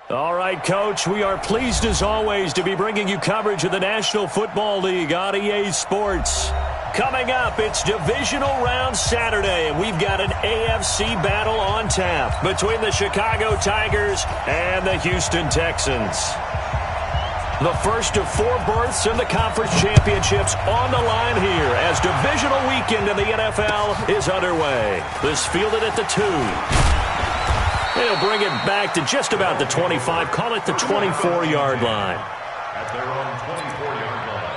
All right, Coach, we are pleased as always to be bringing you coverage of the National Football League on EA Sports. Coming up, it's Divisional Round Saturday, and we've got an AFC battle on tap between the Chicago Tigers and the Houston Texans. The first of 4 berths in the conference championships on the line here as divisional weekend in the NFL is underway. This fielded at the 2. They'll bring it back to just about the 25, call it the 24-yard line. At their own 24-yard line.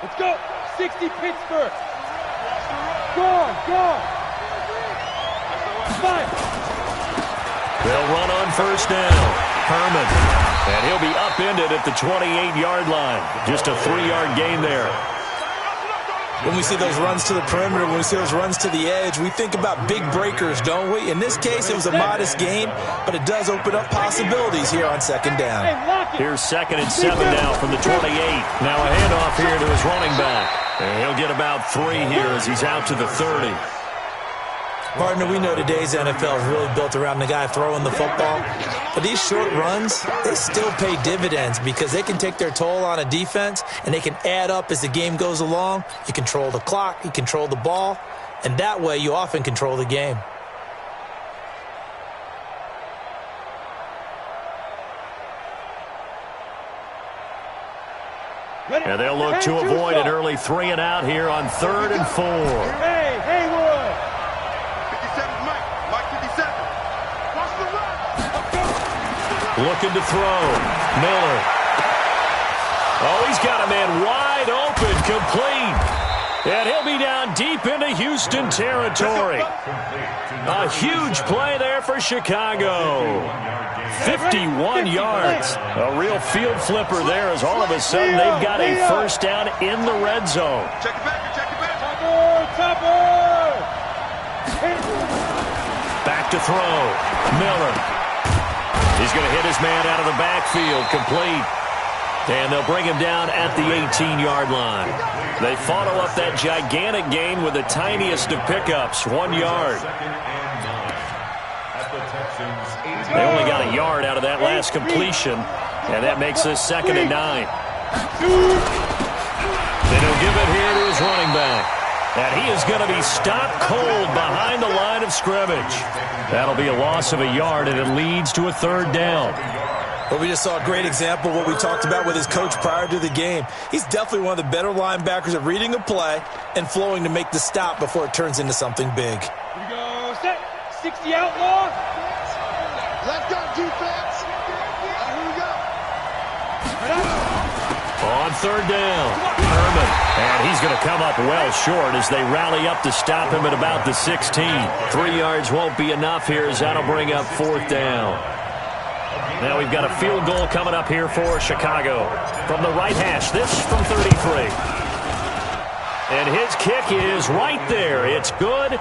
Let's go. 60 Pittsburgh. Go. 5. They'll run on first down. Herman. And he'll be upended at the 28-yard line. Just a 3-yard gain there. When we see those runs to the perimeter, when we see those runs to the edge, we think about big breakers, don't we? In this case, it was a modest gain, but it does open up possibilities here on second down. Here's 2nd and 7 now from the 28. Now a handoff here to his running back. And he'll get about 3 here as he's out to the 30. Partner, we know today's NFL is really built around the guy throwing the football. But these short runs, they still pay dividends because they can take their toll on a defense and they can add up as the game goes along. You control the clock, you control the ball, and that way you often control the game. And they'll look to avoid an early 3 and out here on 3rd and 4. Hey, Haywood. 57, Mike 57. Watch the run. Looking to throw. Miller. Oh, he's got a man wide open, complete. And he'll be down deep into Houston territory. A huge play there for Chicago. 51 yards. A real field flipper there as all of a sudden they've got a first down in the red zone. Check it back. Topper. Back to throw. Miller. He's going to hit his man out of the backfield. Complete. And they'll bring him down at the 18-yard line. They follow up that gigantic gain with the tiniest of pickups, 1 yard. They only got a yard out of that last completion, and that makes this 2nd and 9. Then he'll give it here to his running back. And he is going to be stopped cold behind the line of scrimmage. That'll be a loss of a yard, and it leads to a 3rd down. Well, we just saw a great example of what we talked about with his coach prior to the game. He's definitely one of the better linebackers at reading a play and flowing to make the stop before it turns into something big. Here we go. Set. 60 outlaw. Let's go, defense. Here we go. On 3rd down, Herman. And he's going to come up well short as they rally up to stop him at about the 16. 3 yards won't be enough here as that'll bring up 4th down. Now we've got a field goal coming up here for Chicago. From the right hash, this from 33. And his kick is right there. It's good.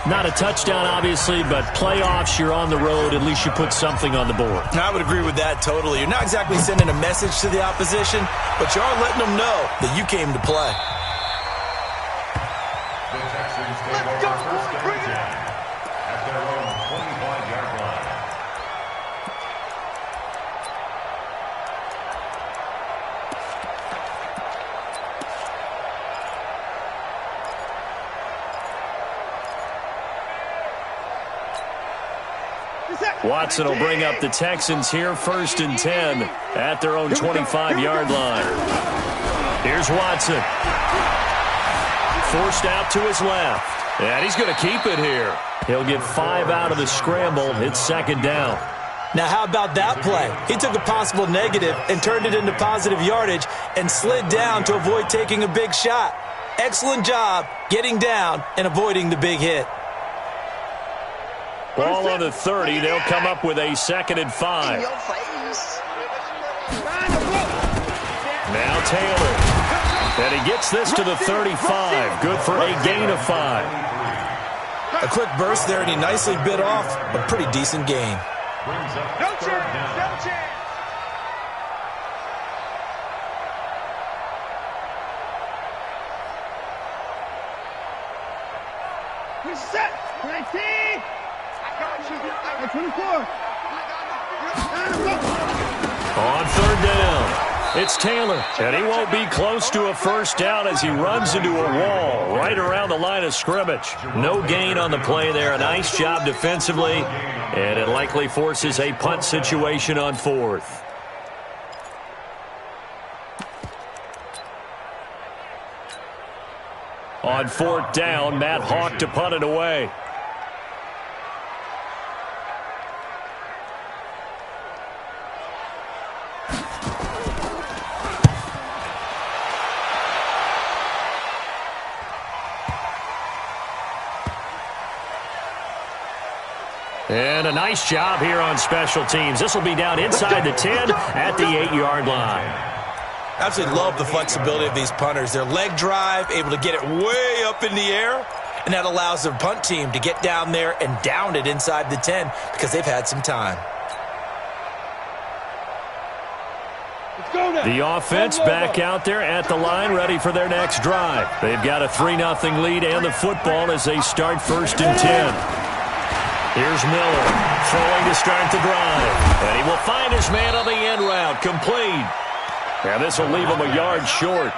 Not a touchdown, obviously, but playoffs, you're on the road. At least you put something on the board. I would agree with that totally. You're not exactly sending a message to the opposition, but you are letting them know that you came to play. The Texans take over first and 10 at their own 25-yard line. Watson will bring up the Texans here 1st and 10 at their own 25-yard line. Here's Watson. Forced out to his left. And he's going to keep it here. He'll get 5 out of the scramble. It's 2nd down. Now, how about that play? He took a possible negative and turned it into positive yardage and slid down to avoid taking a big shot. Excellent job getting down and avoiding the big hit. Ball on the 30. They'll come up with a 2nd and 5. Now Taylor. And he gets this to the 35. Good for a gain of 5. A quick burst there, and he nicely bit off a pretty decent gain. No chance. No chance. Set. 19. I got you. 24. On third down, it's Taylor, and he won't be close to a first down as he runs into a wall right around the line of scrimmage. No gain on the play there. A nice job defensively, and it likely forces a punt situation on fourth. On fourth down, Matt Hawk to punt it away. And a nice job here on special teams. This will be down inside the 10 at the 8-yard line. Absolutely love the flexibility of these punters. Their leg drive, able to get it way up in the air, and that allows their punt team to get down there and down it inside the 10 because they've had some time. The offense back out there at the line, ready for their next drive. They've got a 3-0 lead and the football as they start first and 10. Here's Miller throwing to start the drive. And he will find his man on the end route, complete. And this will leave him a yard short.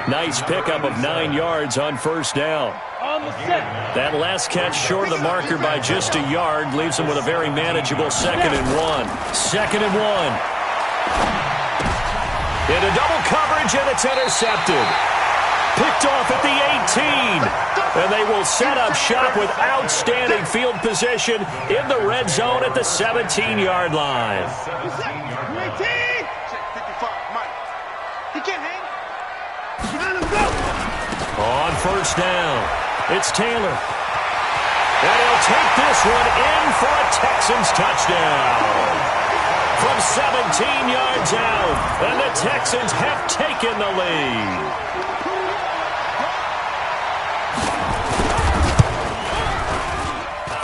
Nice pickup of 9 yards on first down. On the set. That last catch short of the marker by just a yard leaves him with a very manageable 2nd and 1. 2nd and 1. Into double coverage, and it's intercepted. Picked off at the 18. And they will set up shop with outstanding field position in the red zone at the 17-yard line. 19. He can't hang. On first down, it's Taylor. And he'll take this one in for a Texans touchdown. From 17 yards out, and the Texans have taken the lead.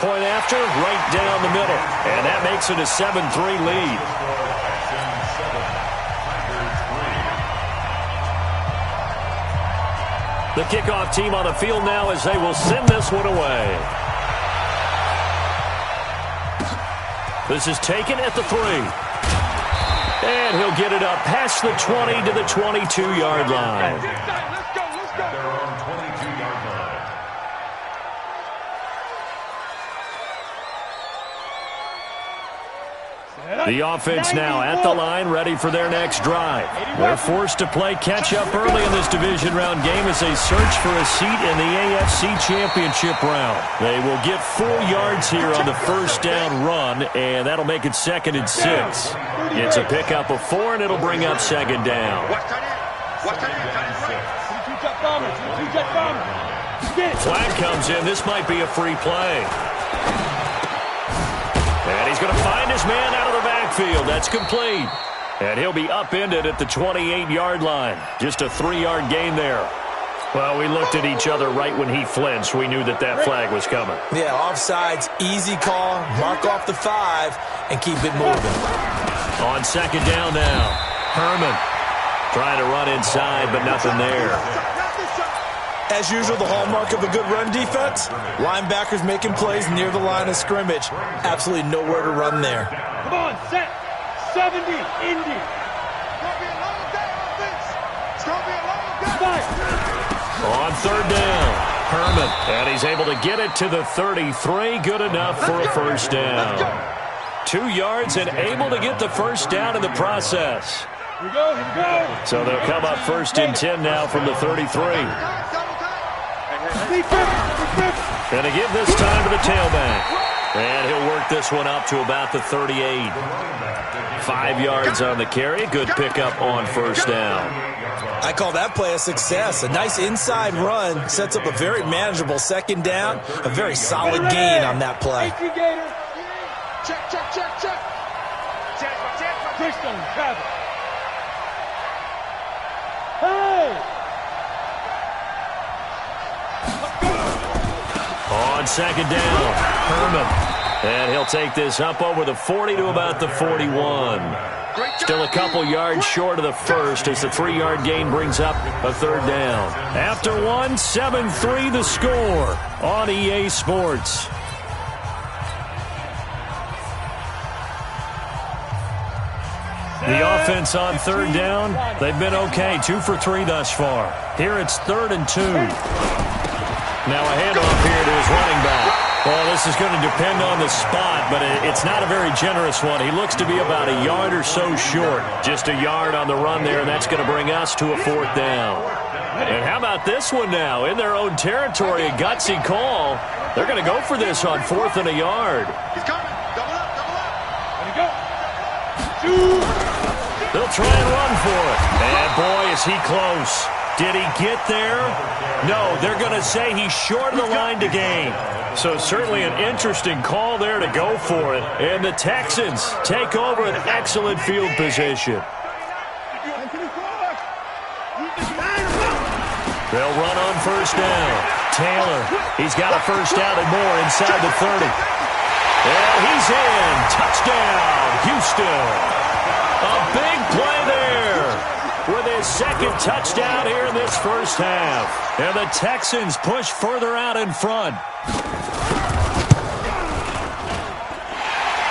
Point after, right down the middle. And that makes it a 7-3 lead. The kickoff team on the field now as they will send this one away. This is taken at the 3. And he'll get it up past the 20 to the 22-yard line. Let's go. Their own 22-yard line. The offense now at the line, ready for their next drive. They're forced to play catch-up early in this division round game as they search for a seat in the AFC Championship round. They will get 4 yards here on the first down run, and that'll make it 2nd and 6. It's a pickup of 4, and it'll bring up 2nd down. Flag comes in. This might be a free play. And he's going to find his man out of the backfield. That's complete. And he'll be upended at the 28-yard line. Just a 3-yard gain there. Well, we looked at each other right when he flinched. We knew that that flag was coming. Yeah, offsides, easy call. Mark off the 5 and keep it moving. On 2nd down now, Herman trying to run inside, but nothing there. As usual, the hallmark of a good run defense, linebackers making plays near the line of scrimmage. Absolutely nowhere to run there. Come on, set. 70, Indy. On 3rd down, Herman, and he's able to get it to the 33. Good enough for a first down. 2 yards and able to get the first down in the process. Here we go. So they'll come up 1st and 10 now from the 33. Going to give this time to the tailback. And he'll work this one up to about the 38. 5 yards on the carry. Good pickup on first down. I call that play a success. A nice inside run sets up a very manageable 2nd down. A very solid gain on that play. Check. Christian, Travis. Hey! On second down, Herman. And he'll take this up over the 40 to about the 41. Still a couple yards short of the first as the 3-yard gain brings up a third down. After one, 7-3 the score on EA Sports. The offense on third down, they've been okay. 2 for 3 thus far. Here it's 3rd and 2. Now a handoff here to his running back. Well, this is going to depend on the spot, but it's not a very generous one. He looks to be about a yard or so short. Just a yard on the run there, and that's going to bring us to a 4th down. And how about this one now? In their own territory, a gutsy call. They're going to go for this on 4th and a yard. He's coming. Double up, double up. Let it go. They'll try and run for it. And boy, is he close. Did he get there? No, they're going to say he's short of the line to gain. So certainly an interesting call there to go for it. And the Texans take over an excellent field position. They'll run on first down. Taylor, he's got a first down and more inside the 30. And he's in. Touchdown, Houston. A big play there with his second touchdown here in this first half. And the Texans push further out in front.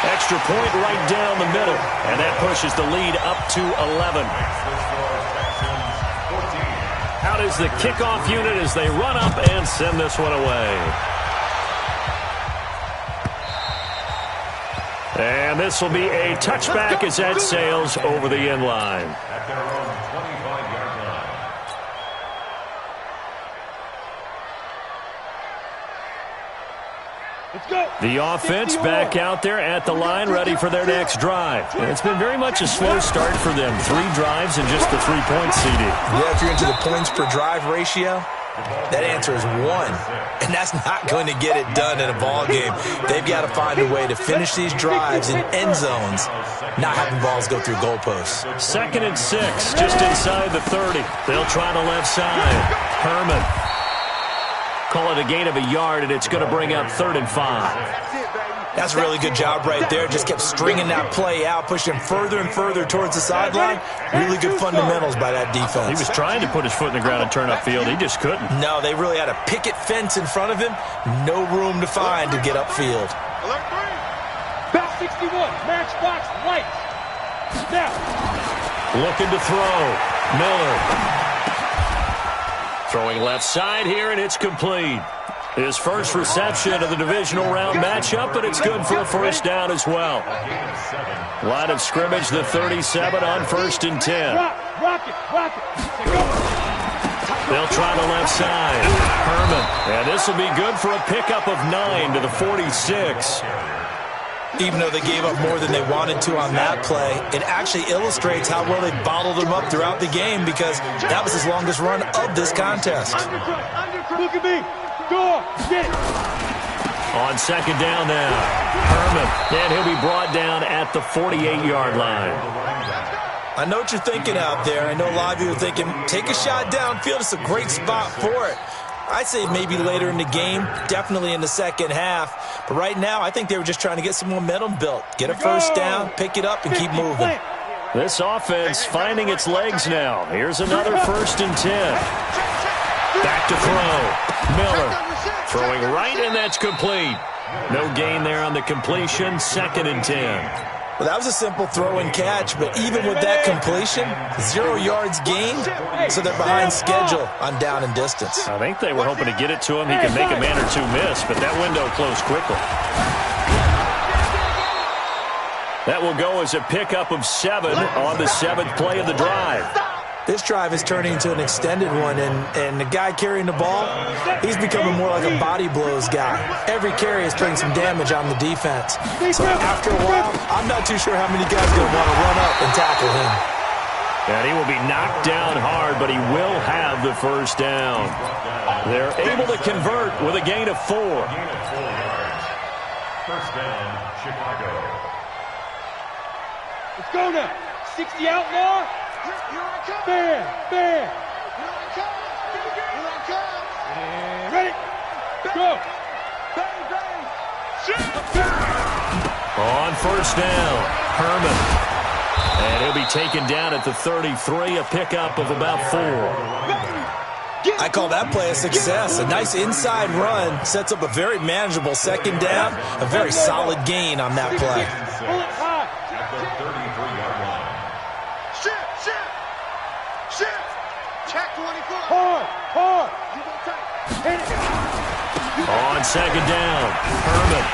Extra point right down the middle. And that pushes the lead up to 11. Out is the kickoff unit as they run up and send this one away. And this will be a touchback as that sails over the end line. At their own 25-yard line. Let's go. The offense back out there at the line, ready for their next drive. And it's been very much a slow start for them. 3 drives and just the 3 points, CD. Yeah, if you're into the points per drive ratio, that answer is 1. And that's not going to get it done in a ball game. They've got to find a way to finish these drives in end zones, not having balls go through goalposts. 2nd and 6, just inside the 30. They'll try the left side. Herman. Call it a gain of a yard, and it's going to bring up 3rd and 5. That's a really good job right there. Just kept stringing that play out, pushing further and further towards the sideline. Really good fundamentals by that defense. He was trying to put his foot in the ground and turn upfield. He just couldn't. No, they really had a picket fence in front of him. No room to find to get upfield. Alert 3. Back 61. Matchbox lights. Now. Looking to throw. Miller. Throwing left side here, and it's complete. His first reception of the divisional round matchup, but it's good for a first down as well. Line of scrimmage, the 37 on 1st and 10. Rock it. They'll try the left side. Herman. And this will be good for a pickup of 9 to the 46. Even though they gave up more than they wanted to on that play, it actually illustrates how well they bottled them up throughout the game because that was his longest run of this contest. Look at me. Go. Get it. On second down now, Herman. And he'll be brought down at the 48-yard line. I know what you're thinking out there. I know a lot of you are thinking, take a shot downfield. It's a great spot for it. I'd say maybe later in the game, definitely in the second half. But right now, I think they were just trying to get some momentum built. Get a first down, pick it up, and keep moving. This offense finding its legs now. Here's another 1st and 10. Back to throw. Miller throwing right, and that's complete. No gain there on the completion. 2nd and 10. Well, that was a simple throw and catch, but even with that completion, 0 yards gained, so they're behind schedule on down and distance. I think they were hoping to get it to him. He could make a man or two miss, but that window closed quickly. That will go as a pickup of 7 on the 7th play of the drive. This drive is turning into an extended one, and the guy carrying the ball, he's becoming more like a body blows guy. Every carry is putting some damage on the defense. So after a while, I'm not too sure how many guys are going to want to run up and tackle him. And he will be knocked down hard, but he will have the first down. They're able to convert with a gain of 4. First down, Chicago. Let's go now. 60 outlaw. Bam. And ready. Go. On first down, Herman. And he'll be taken down at the 33, a pickup of about 4. I call that play a success. A nice inside run sets up a very manageable second down, a very solid gain on that play. At the 33-yard line. Shift. Check 24. Hard. On second down, Herman.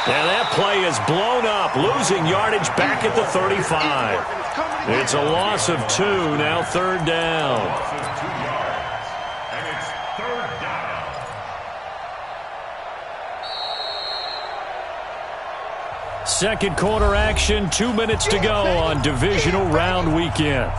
And that play is blown up, losing yardage back at the 35. It's a loss of 2, now third down. Loss of 2 yards. And it's third down. Second quarter action, 2 minutes to go on divisional round weekend.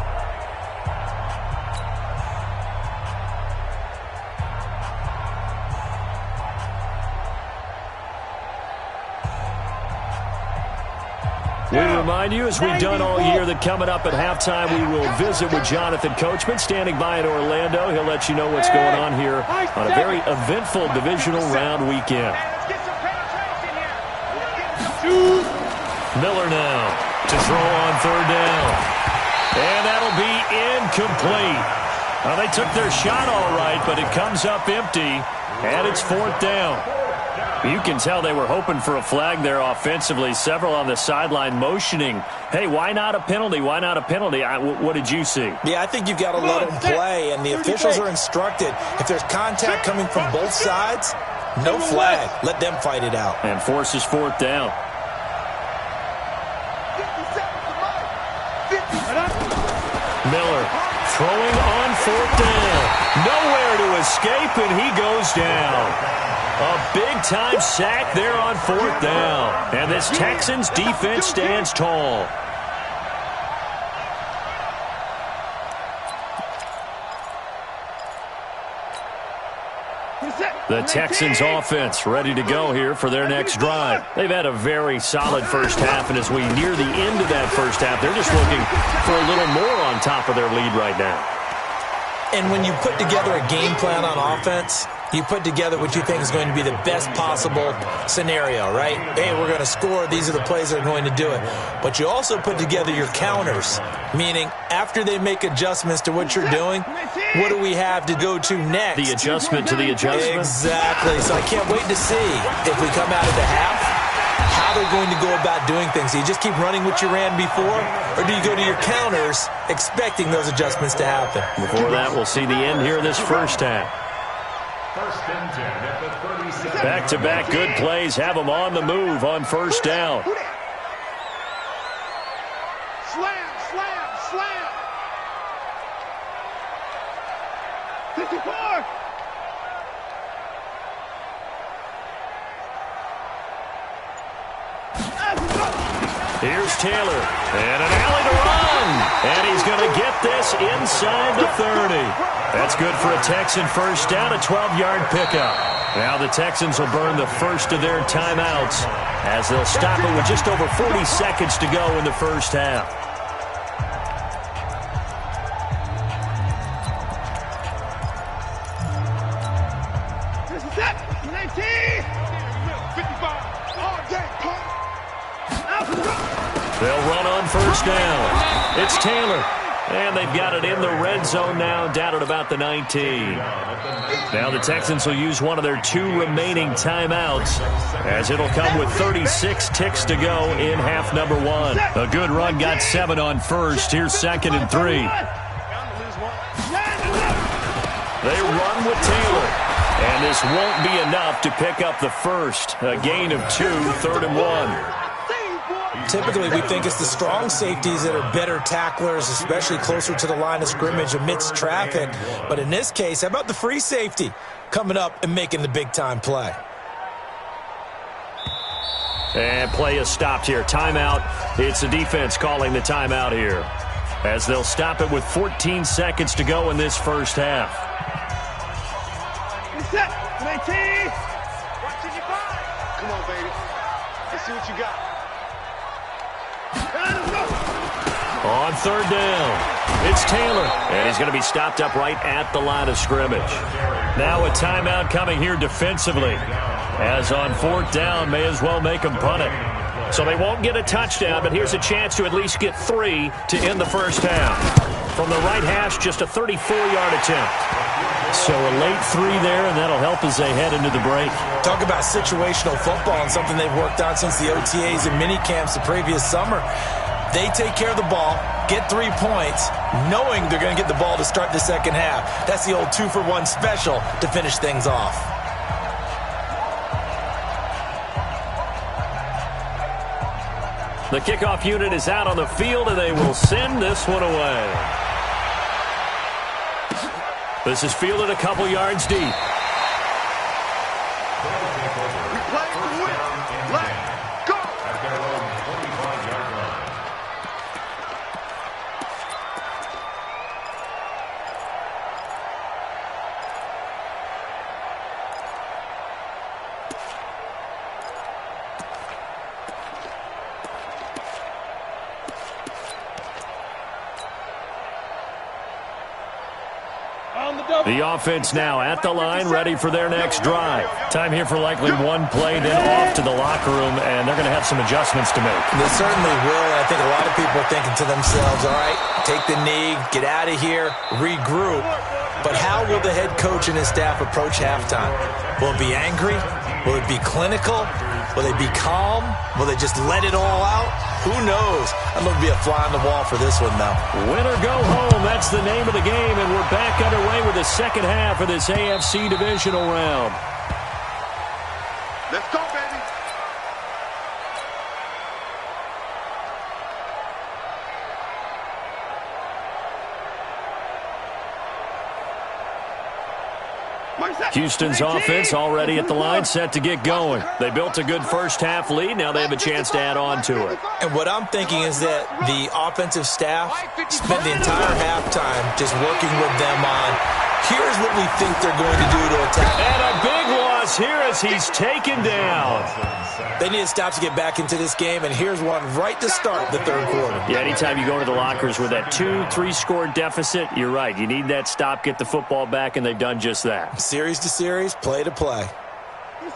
We remind you, as we've done all year, that coming up at halftime, we will visit with Jonathan Coachman, standing by in Orlando. He'll let you know what's going on here on a very eventful divisional round weekend. Miller now to throw on third down. And that'll be incomplete. Well, they took their shot all right, but it comes up empty, and it's fourth down. You can tell they were hoping for a flag there offensively. Several on the sideline motioning, hey, why not a penalty? Why not a penalty? What did you see? Yeah, I think you've got to let them play, and the officials are instructed. If there's contact coming from both sides, no flag. Let them fight it out. And forces fourth down. Miller throwing on fourth down. Nowhere to escape, and he goes down. A big-time sack there on fourth down. And this Texans defense stands tall. The Texans offense ready to go here for their next drive. They've had a very solid first half, and as we near the end of that first half, they're just looking for a little more on top of their lead right now. And when you put together a game plan on offense, you put together what you think is going to be the best possible scenario, right? Hey, we're going to score. These are the plays that are going to do it. But you also put together your counters, meaning after they make adjustments to what you're doing, what do we have to go to next? The adjustment to the adjustment? Exactly. So I can't wait to see if we come out of the half, how they're going to go about doing things. Do you just keep running what you ran before, or do you go to your counters expecting those adjustments to happen? Before that, we'll see the end here of this first half. First and 10 at the 37. Back-to-back good plays have them on the move on first down. Slam. 54. Here's Taylor, and an alley to run, and he's going to get this inside the 30. That's good for a Texan first down, a 12-yard pickup. Now the Texans will burn the first of their timeouts as they'll stop it with just over 40 seconds to go in the first half. This is it. 19. 55. All day. They'll run on first down. It's Taylor. And they've got it in the red zone now, down at about the 19. Now the Texans will use one of their 2 remaining timeouts, as it'll come with 36 ticks to go in half number 1. A good run got 7 on first. Here's second and 3. They run with Taylor. And this won't be enough to pick up the first. A gain of 2, third and 1. Typically, we think it's the strong safeties that are better tacklers, especially closer to the line of scrimmage amidst traffic. But in this case, how about the free safety coming up and making the big-time play? And play is stopped here. Timeout. It's the defense calling the timeout here, as they'll stop it with 14 seconds to go in this first half. Set. 19. Come on, baby. Let's see what you got. On third down, it's Taylor, and he's going to be stopped up right at the line of scrimmage. Now a timeout coming here defensively. As on 4th down, may as well make them punt it. So they won't get a touchdown, but here's a chance to at least get 3 to end the first half. From the right hash, just a 34-yard attempt. So a late 3 there, and that'll help as they head into the break. Talk about situational football and something they've worked on since the OTAs and mini camps the previous summer. They take care of the ball, get 3 points, knowing they're going to get the ball to start the second half. That's the old 2-for-1 special to finish things off. The kickoff unit is out on the field, and they will send this one away. This is fielded a couple yards deep. We play to win. Let's go. At their own 25-yard line. The offense now at the line, ready for their next drive. Time here for likely one play, then off to the locker room, and they're going to have some adjustments to make. They certainly will, and I think a lot of people are thinking to themselves, all right, take the knee, get out of here, regroup. But how will the head coach and his staff approach halftime? Will it be angry? Will it be clinical? Will they be calm? Will they just let it all out? Who knows? I'm going to be a fly on the wall for this one, though. Win or go home, that's the name of the game, and we're back underway with the second half of this AFC divisional round. Let's go, baby. Houston's offense already at the line, set to get going. They built a good first half lead. Now they have a chance to add on to it. And what I'm thinking is that the offensive staff spent the entire halftime just working with them on, here's what we think they're going to do to attack. And a big loss here as he's taken down. They need a stop to get back into this game, and here's one right to start the third quarter. Yeah, anytime you go into the lockers with that 2-3 score deficit, you're right. You need that stop, get the football back, and they've done just that. Series to series, play to play.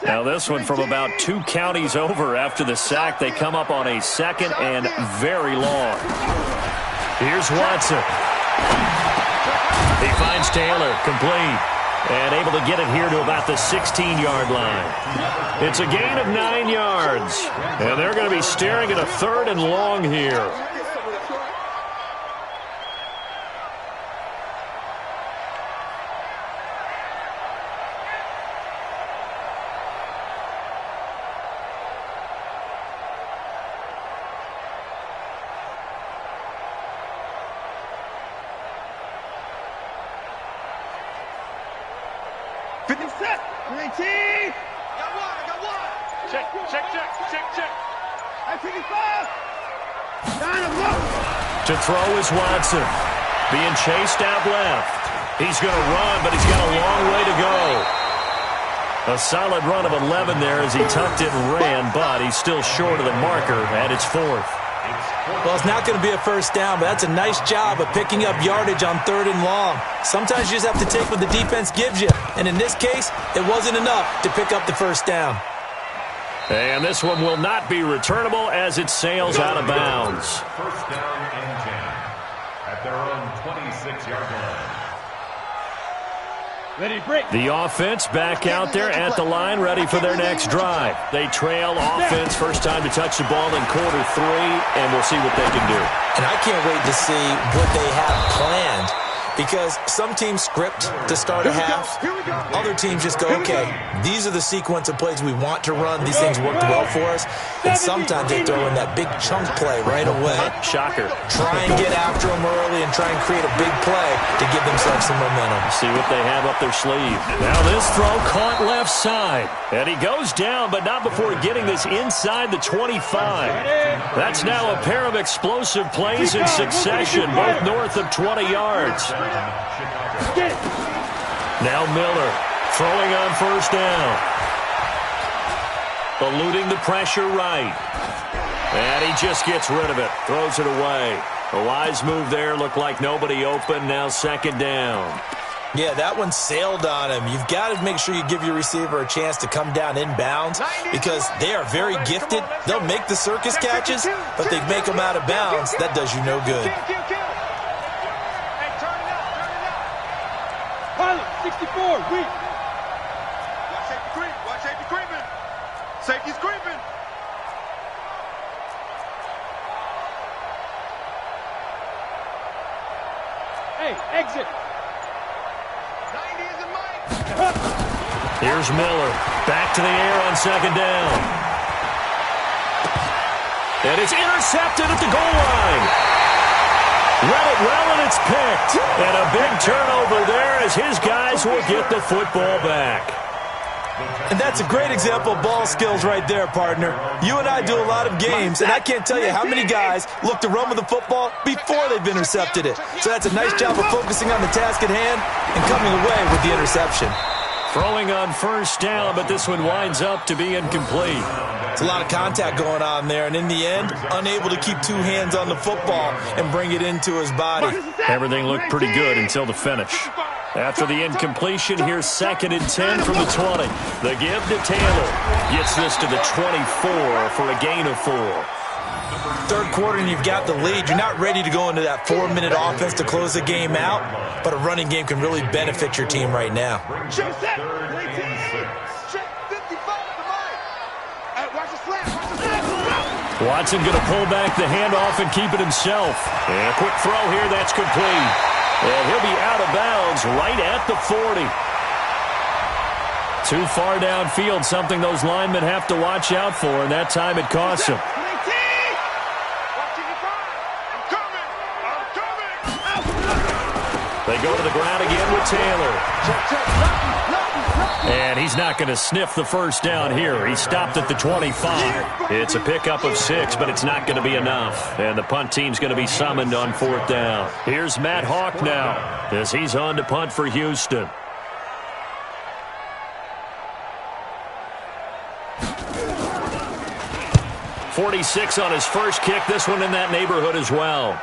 Now this one from about 2 counties over after the sack. They come up on a second and very long. Here's Watson. He finds Taylor, complete, and able to get it here to about the 16-yard line. It's a gain of 9 yards, and they're going to be staring at a 3rd and long here. To throw is Watson. Being chased out left. He's going to run, but he's got a long way to go. A solid run of 11 there as he tucked it and ran, but he's still short of the marker at its 4th. Well, it's not going to be a first down, but that's a nice job of picking up yardage on 3rd and long. Sometimes you just have to take what the defense gives you, and in this case, it wasn't enough to pick up the first down. And this one will not be returnable as it sails out of bounds. First down and 10 at their own 26-yard line. Ready, break. The offense back out there at the line, ready for their next drive. They trail offense, first time to touch the ball in quarter 3, and we'll see what they can do. And I can't wait to see what they have planned, because some teams script to start a half. Other teams just go, okay, these are the sequence of plays we want to run. These things worked well for us. And sometimes they throw in that big chunk play right away. Shocker. Try and get after them early and try and create a big play to give themselves some momentum. See what they have up their sleeve. Now this throw caught left side. And he goes down, but not before getting this inside the 25. That's now a pair of explosive plays in succession, both north of 20 yards. Now Miller throwing on first down. Eluding the pressure right. And he just gets rid of it. Throws it away. A wise move there. Looked like nobody open. Now second down. Yeah, that one sailed on him. You've got to make sure you give your receiver a chance to come down inbounds because they are very gifted. They'll make the circus catches, but they make them out of bounds. That does you no good. Hey, turn it up, turn it up. Pilot, 64, weak. Watch safety creep, watch safety creeping. Safety's creeping. Hey, exit. 90 is in Mike. Here's Miller. Back to the air on second down. And it's intercepted at the goal line. Read it well, and it's picked. And a big turnover there as his guys will get the football back. And that's a great example of ball skills right there, partner. You and I do a lot of games, and I can't tell you how many guys look to run with the football before they've intercepted it. So that's a nice job of focusing on the task at hand and coming away with the interception. Throwing on first down, but this one winds up to be incomplete. It's a lot of contact going on there, and in the end, unable to keep two hands on the football and bring it into his body. Everything looked pretty good until the finish. After the incompletion, here's 2nd and 10 from the 20. The give to Taylor. Gets this to the 24 for a gain of 4. Third quarter and you've got the lead. You're not ready to go into that 4-minute offense to close the game out, but a running game can really benefit your team right now. Check set. 18. Check 55 to Mike. Hey, watch the slap. Watch the slap. Watson going to pull back the handoff and keep it himself. And a quick throw here. That's complete. And he'll be out of bounds right at the 40. Too far downfield, something those linemen have to watch out for, and that time it costs them. They go to the ground again with Taylor. And he's not going to sniff the first down here. He stopped at the 25. It's a pickup of 6, but it's not going to be enough. And the punt team's going to be summoned on 4th down. Here's Matt Hawk now as he's on to punt for Houston. .46 on his first kick. This one in that neighborhood as well.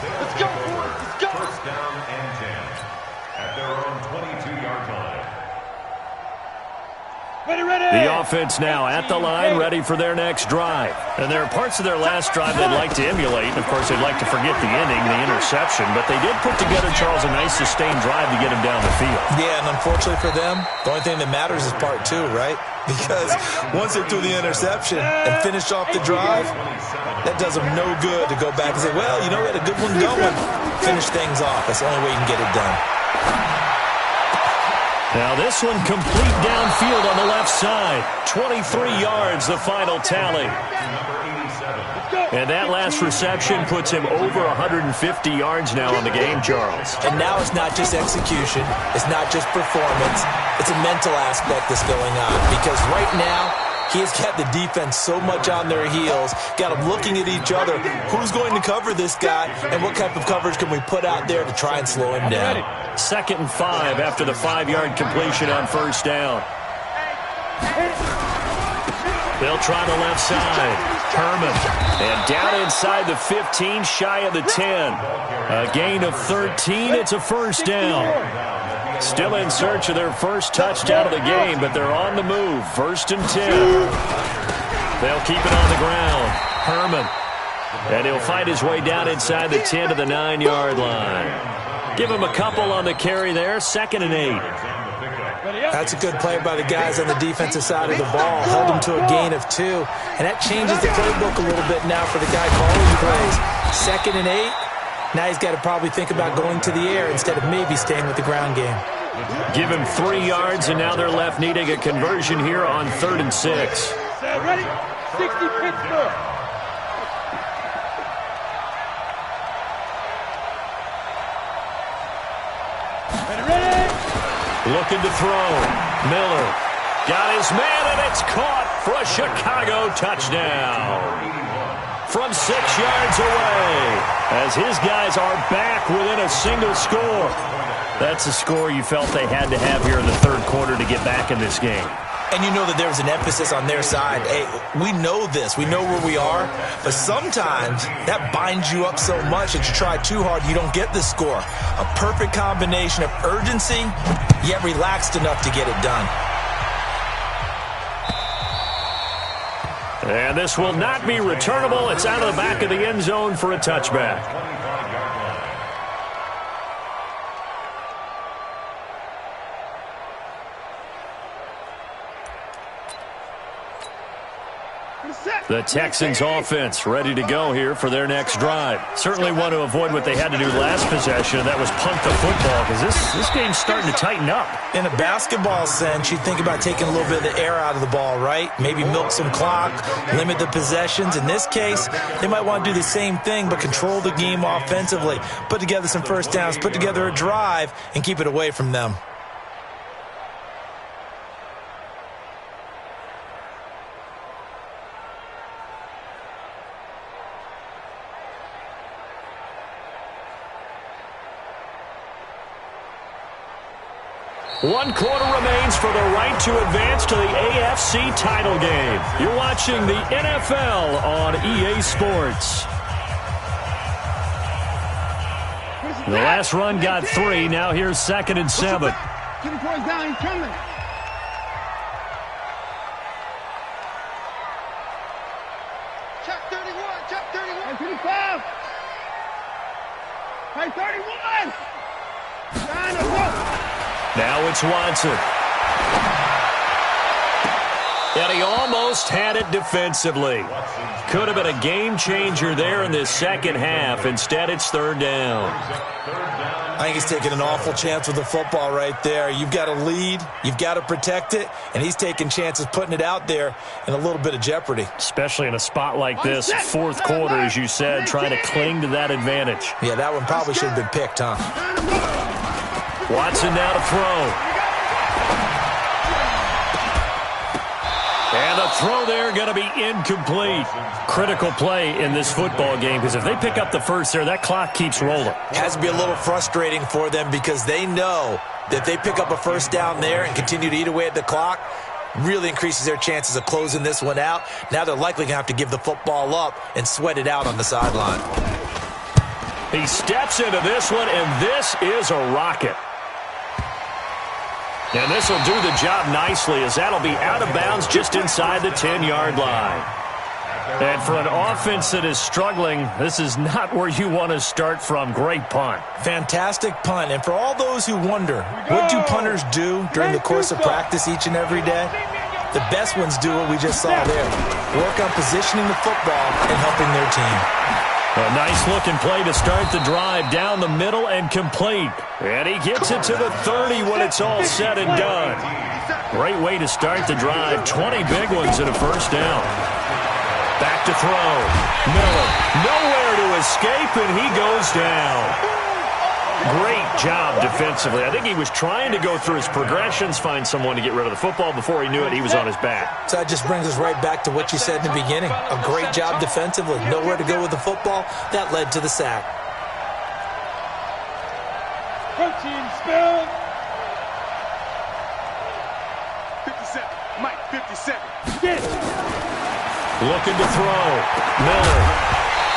Let's go, boys. Let's go. First down and 10 at their own 22-yard line. Ready, ready. The offense now at the line, ready for their next drive. And there are parts of their last drive they'd like to emulate. And, of course, they'd like to forget the ending, the interception. But they did put together, Charles, a nice sustained drive to get him down the field. Yeah, and unfortunately for them, the only thing that matters is part 2, right? Because once they threw the interception and finished off the drive, that does them no good to go back and say, well, you know, we had a good one going. Finish things off. That's the only way you can get it done. Now this one complete downfield on the left side. 23 yards, the final tally. And that last reception puts him over 150 yards now on the game, Charles. And now it's not just execution. It's not just performance. It's a mental aspect that's going on. Because right now, he has got the defense so much on their heels, got them looking at each other. Who's going to cover this guy, and what type of coverage can we put out there to try and slow him down? 2nd and 5 after the 5-yard completion on first down. They'll try the left side. Herman. And down inside the 15, shy of the 10. A gain of 13. It's a first down. Still in search of their first touchdown of the game, but they're on the move. 1st and 10. They'll keep it on the ground. Herman. And he'll fight his way down inside the 10 to the 9-yard line. Give him a couple on the carry there. 2nd and 8. That's a good play by the guys on the defensive side of the ball. Held him to a gain of 2. And that changes the playbook a little bit now for the guy calling plays. 2nd and 8. Now he's got to probably think about going to the air instead of maybe staying with the ground game. Give him 3 yards, and now they're left needing a conversion here on 3rd and 6. Ready? 60 Pittsburgh. Ready? Looking to throw. Miller got his man, and it's caught for a Chicago touchdown. From 6 yards away, as his guys are back within a single score. That's a score you felt they had to have here in the 3rd quarter to get back in this game. And you know that there's an emphasis on their side. Hey, we know this. We know where we are. But sometimes that binds you up so much that you try too hard, you don't get the score. A perfect combination of urgency, yet relaxed enough to get it done. And this will not be returnable. It's out of the back of the end zone for a touchback. The Texans offense ready to go here for their next drive. Certainly want to avoid what they had to do last possession. That was punt the football, because this game's starting to tighten up. In a basketball sense, you think about taking a little bit of the air out of the ball, right? Maybe milk some clock, limit the possessions. In this case, they might want to do the same thing, but control the game offensively. Put together some first downs, put together a drive, and keep it away from them. One quarter remains for the right to advance to the AFC title game. You're watching the NFL on EA Sports. The last run got 3. Now here's 2nd and 7. Get the boys down. He's coming. Check 31. Check 31. 25. Hey, 31. Line us up. Now it's Watson. And he almost had it defensively. Could have been a game changer there in this second half. Instead, it's 3rd down. I think he's taking an awful chance with the football right there. You've got to lead, you've got to protect it, and he's taking chances putting it out there in a little bit of jeopardy. Especially in a spot like this, 4th quarter, as you said, trying to cling to that advantage. Yeah, that one probably should have been picked, huh? Watson now to throw. And the throw there going to be incomplete. Critical play in this football game, because if they pick up the first there, that clock keeps rolling. Has to be a little frustrating for them, because they know that if they pick up a first down there and continue to eat away at the clock, really increases their chances of closing this one out. Now they're likely going to have to give the football up and sweat it out on the sideline. He steps into this one, and this is a rocket. And this will do the job nicely, as that'll be out of bounds just inside the 10-yard line. And for an offense that is struggling, this is not where you want to start from. Great punt. Fantastic punt. And for all those who wonder, what do punters do during the course of practice each and every day? The best ones do what we just saw there. Work on positioning the football and helping their team. A nice-looking play to start the drive down the middle and complete. And he gets it to the 30 when it's all said and done. Great way to start the drive. 20 big ones and a first down. Back to throw. Miller, nowhere to escape, and he goes down. Great job defensively. I think he was trying to go through his progressions, find someone to get rid of the football. Before he knew it, he was on his back. So that just brings us right back to what you said in the beginning. A great job defensively. Nowhere to go with the football. That led to the sack. Coaching spell. 57. Mike, 57. Get it. Looking to throw. Miller.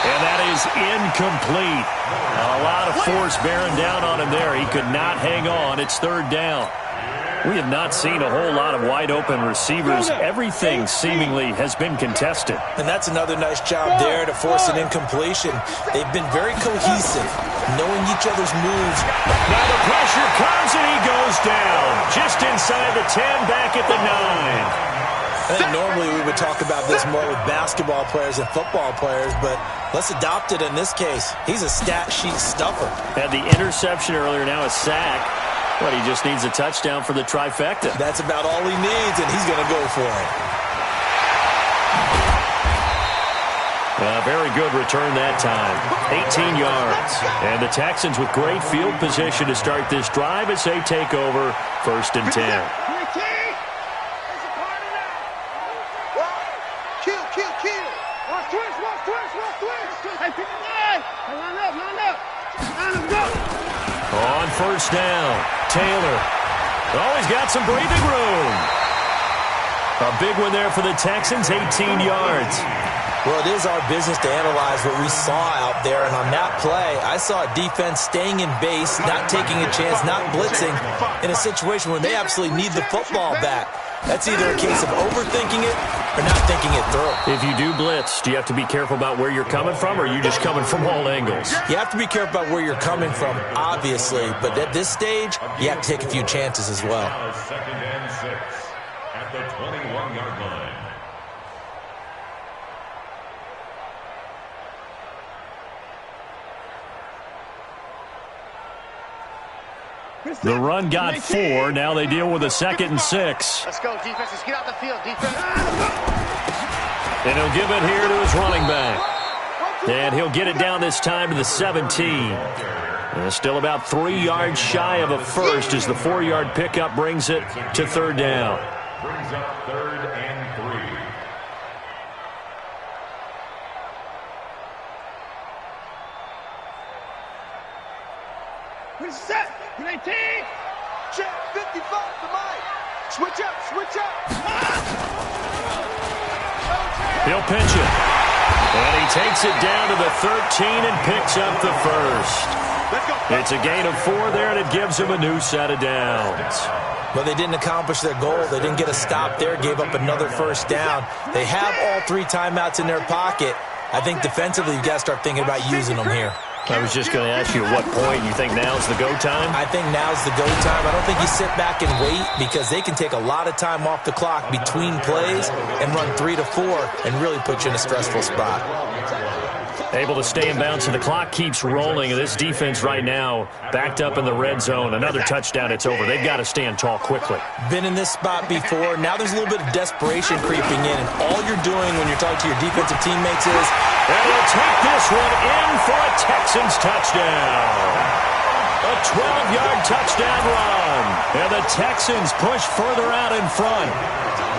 And that is incomplete. A lot of force bearing down on him there. He could not hang on. It's 3rd down. We have not seen a whole lot of wide-open receivers. Everything seemingly has been contested. And that's another nice job there to force an incompletion. They've been very cohesive, knowing each other's moves. Now the pressure comes, and he goes down. Just inside the 10, back at the 9. I think normally we would talk about this more with basketball players and football players, but let's adopt it in this case. He's a stat sheet stuffer. Had the interception earlier, now a sack. But he just needs a touchdown for the trifecta. That's about all he needs, and he's going to go for it. A very good return that time. 18 yards. And the Texans with great field position to start this drive as they take over 1st and 10. On 1st down, Taylor. Oh, he's got some breathing room. A big one there for the Texans, 18 yards. Well, it is our business to analyze what we saw out there, and on that play, I saw a defense staying in base, not taking a chance, not blitzing, in a situation where they absolutely need the football back. That's either a case of overthinking it or not thinking it through. If you do blitz, do you have to be careful about where you're coming from, or are you just coming from all angles? You have to be careful about where you're coming from, obviously, but at this stage, you have to take a few chances as well. Second and 6 at the 21-yard line. The run got 4. Now they deal with a 2nd and 6. Let's go, defense. Let's get out the field, defense. And he'll give it here to his running back. And he'll get it down this time to the 17. And still about 3 yards shy of a first as the 4-yard pickup brings it to 3rd down. Brings up 3rd and 3. Set. 19. Check 55 to Mike. Switch up, switch up. He'll pitch it. And he takes it down to the 13 and picks up the first. It's a gain of 4 there, and it gives him a new set of downs. But they didn't accomplish their goal. They didn't get a stop there, gave up another first down. They have all 3 timeouts in their pocket. I think defensively you've got to start thinking about using them here. I was just going to ask you at what point you think now's the go time? I think now's the go time. I don't think you sit back and wait because they can take a lot of time off the clock between plays and run 3 to 4 and really put you in a stressful spot. Able to stay in bounds, and the clock keeps rolling. And this defense right now backed up in the red zone. Another touchdown, it's over. They've got to stand tall quickly. Been in this spot before. Now there's a little bit of desperation creeping in, and all you're doing when you're talking to your defensive teammates is, and they'll take this one in for a Texans touchdown. A 12-yard touchdown run. And the Texans push further out in front.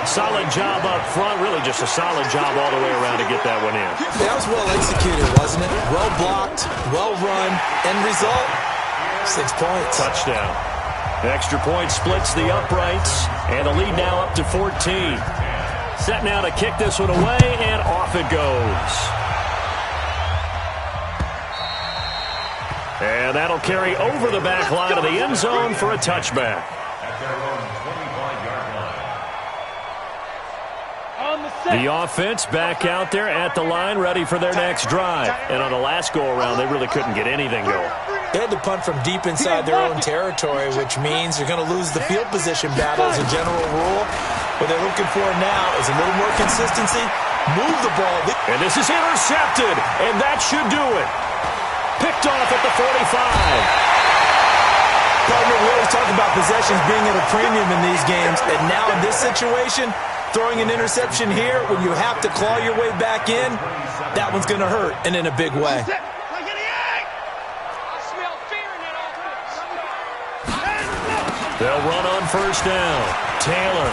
Solid job up front. Really just a solid job all the way around to get that one in. That was well executed, wasn't it? Well blocked, well run. End result, 6 points. Touchdown. The extra point splits the uprights. And the lead now up to 14. Set now to kick this one away, and off it goes. And that'll carry over the back line of the end zone for a touchback. At their own 25-yard line. The offense back out there at the line, ready for their next drive. And on the last go-around, they really couldn't get anything going. They had to punt from deep inside their own territory, which means you're going to lose the field position battle as a general rule. What they're looking for now is a little more consistency. Move the ball. And this is intercepted, and that should do it. Picked off at the 45. Partner, we always talk about possessions being at a premium in these games, and now in this situation, throwing an interception here when you have to claw your way back in, that one's going to hurt, and in a big way. They'll run on first down. Taylor.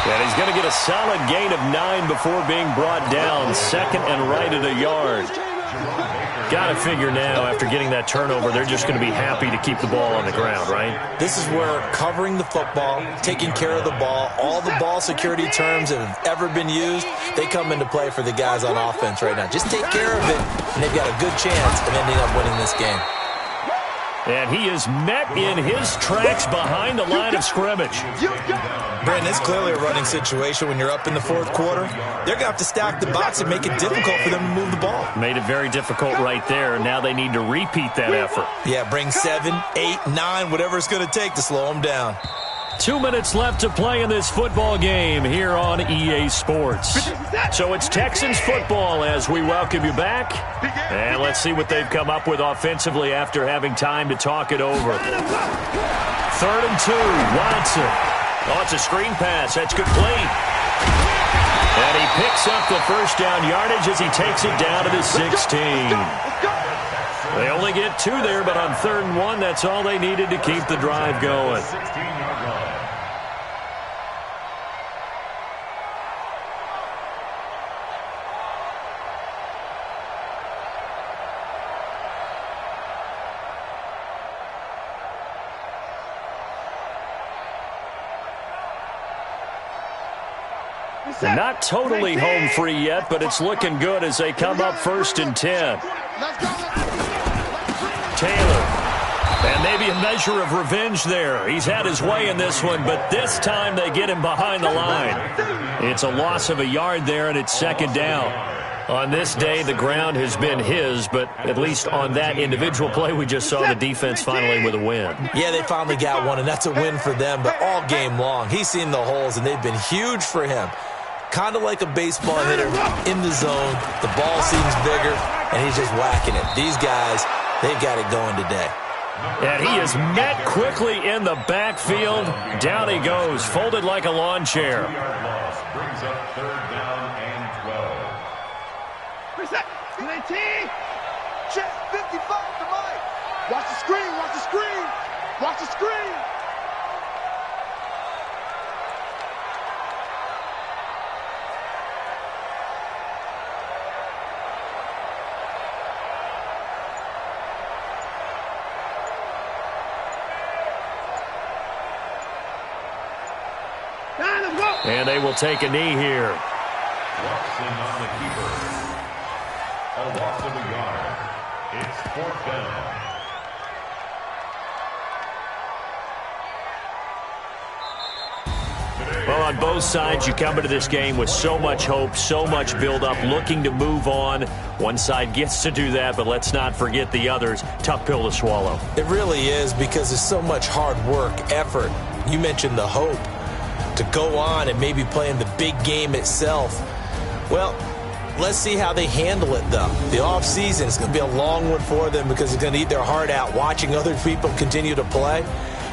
And he's going to get a solid gain of 9 before being brought down. 2nd and right at a yard. Got to figure now, after getting that turnover, they're just going to be happy to keep the ball on the ground, right? This is where covering the football, taking care of the ball, all the ball security terms that have ever been used, they come into play for the guys on offense right now. Just take care of it, and they've got a good chance of ending up winning this game. And he is met in his tracks behind the line of scrimmage. Brandon, it's clearly a running situation when you're up in the 4th quarter. They're going to have to stack the box and make it difficult for them to move the ball. Made it very difficult right there. Now they need to repeat that effort. Yeah, bring 7, 8, 9, whatever it's going to take to slow them down. 2 minutes left to play in this football game here on EA Sports. So it's Texans football as we welcome you back. And let's see what they've come up with offensively after having time to talk it over. 3rd and 2, Watson. Oh, it's a screen pass. That's complete. And he picks up the first down yardage as he takes it down to the 16. They only get 2 there, but on 3rd and 1, that's all they needed to keep the drive going. 16-yard line. Not totally home free yet, but it's looking good as they come up 1st and 10. Taylor. And maybe a measure of revenge there. He's had his way in this one, but this time they get him behind the line. It's a loss of a yard there, and it's 2nd down. On this day, the ground has been his, but at least on that individual play, we just saw the defense finally with a win. Yeah, they finally got one, and that's a win for them, but all game long, he's seen the holes, and they've been huge for him. Kind of like a baseball hitter in the zone. The ball seems bigger, and he's just whacking it. These guys, they've got it going today. And he is met quickly in the backfield. Down he goes, folded like a lawn chair. Brings up 3rd down and 12. Reset. Check 55 to Mike. Watch the screen. Watch the screen. Watch the screen. And they will take a knee here. Watson on the keeper. A loss of a yard. It's 4th down. Well, on both sides, you come into this game with so much hope, so much build-up, looking to move on. One side gets to do that, but let's not forget the others. Tough pill to swallow. It really is, because there's so much hard work, effort. You mentioned the hope to go on and maybe play in the big game itself. Well, let's see how they handle it, though. The offseason is going to be a long one for them because they're going to eat their heart out watching other people continue to play.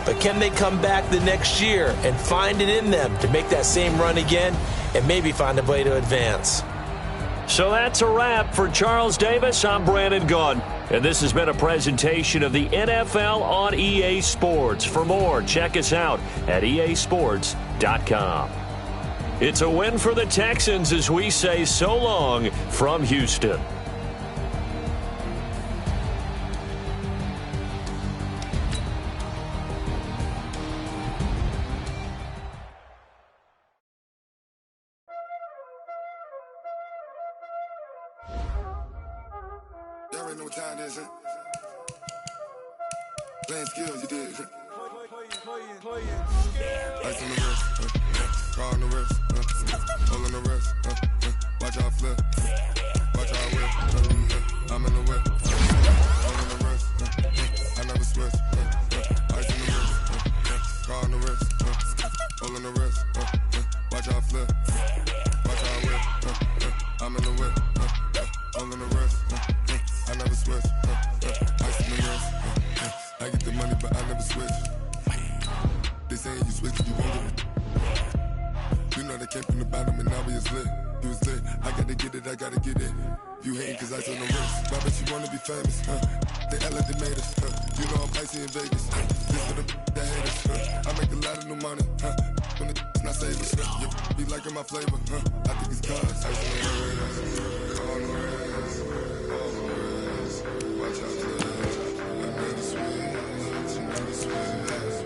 But can they come back the next year and find it in them to make that same run again and maybe find a way to advance? So that's a wrap for Charles Davis. I'm Brandon Gaudin, and this has been a presentation of the NFL on EA Sports. For more, check us out at easports.com. It's a win for the Texans as we say so long from Houston. Y'all already know what time it is, huh? Playing skills, you did. Ice on the wrist, car on the wrist, hole on the wrist, watch out flip, watch out whip, I'm in the whip, hole on the wrist, I never switch, ice on the wrist, car on the wrist, hole on the wrist, watch out flip, watch out whip, I'm in the whip, hole on the wrist, I never switch, ice on the wrist, I get the money but I never switch. They saying you switch, you won't get it. You know they came from the bottom and now we is lit. You was lit, I gotta get it, I gotta get it. You hating cause I on the wrist. Why bet you wanna be famous, huh? They act like they made us, huh? You know I'm icy in Vegas, This for the haters, I make a lot of new money, When it's not savers, You be liking my flavor, I think it's cause ice on the wrist, on the wrist, on the wrist. Watch out for this, I never switch, you never switch.